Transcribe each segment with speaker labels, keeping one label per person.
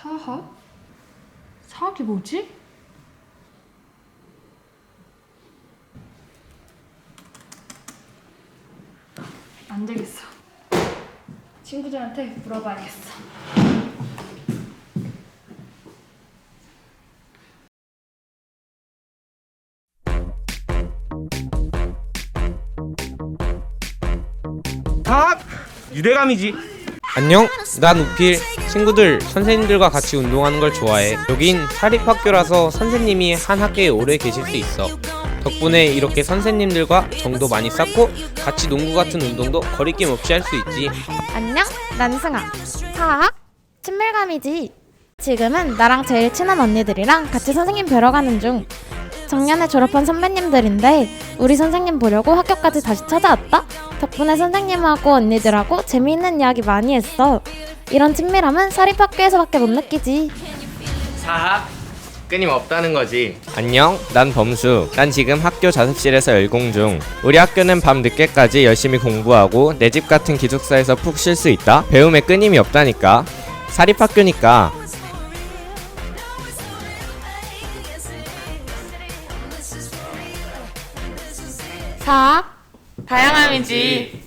Speaker 1: 사학? 사학이 뭐지? 안 되겠어. 친구들한테 물어봐야겠어.
Speaker 2: 사학? 유대감이지.
Speaker 3: 안녕, 난 우필. 친구들, 선생님들과 같이 운동하는 걸 좋아해. 여긴 사립학교라서 선생님이 한 학교에 오래 계실 수 있어. 덕분에 이렇게 선생님들과 정도 많이 쌓고 같이 농구 같은 운동도 거리낌 없이 할 수 있지.
Speaker 4: 안녕, 난 승아. 사학? 친밀감이지. 지금은 나랑 제일 친한 언니들이랑 같이 선생님 뵈러 가는 중. 작년에 졸업한 선배님들인데 우리 선생님 보려고 학교까지 다시 찾아왔다. 덕분에 선생님하고 언니들하고 재미있는 이야기 많이 했어. 이런 친밀함은 사립학교에서밖에 못 느끼지.
Speaker 5: 사학? 끊임없다는 거지.
Speaker 3: 안녕, 난 범수. 난 지금 학교 자습실에서 열공 중. 우리 학교는 밤 늦게까지 열심히 공부하고 내 집 같은 기숙사에서 푹 쉴 수 있다. 배움에 끊임이 없다니까. 사립학교니까.
Speaker 4: 사학?
Speaker 6: 다양함이지.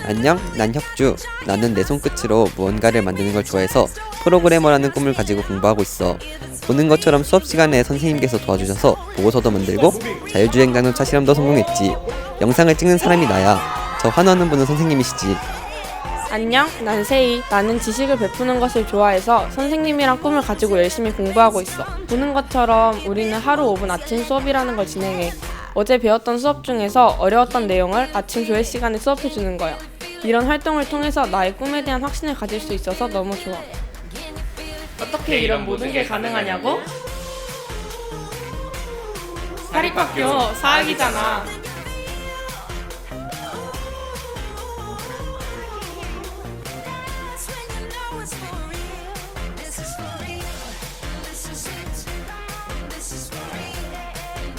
Speaker 7: 안녕, 난 혁주. 나는 내 손끝으로 무언가를 만드는 걸 좋아해서 프로그래머라는 꿈을 가지고 공부하고 있어. 보는 것처럼 수업 시간에 선생님께서 도와주셔서 보고서도 만들고 자율주행 자동차 실험도 성공했지. 영상을 찍는 사람이 나야. 저 환호하는 분은 선생님이시지.
Speaker 6: 안녕, 난 세이. 나는 지식을 베푸는 것을 좋아해서 선생님이랑 꿈을 가지고 열심히 공부하고 있어. 보는 것처럼 우리는 하루 5분 아침 수업이라는 걸 진행해. 어제 배웠던 수업 중에서 어려웠던 내용을 아침 조회 시간에 수업해주는 거야. 이런 활동을 통해서 나의 꿈에 대한 확신을 가질 수 있어서 너무 좋아. 어떻게 이런 모든 게 가능하냐고? 사립학교 사학이잖아.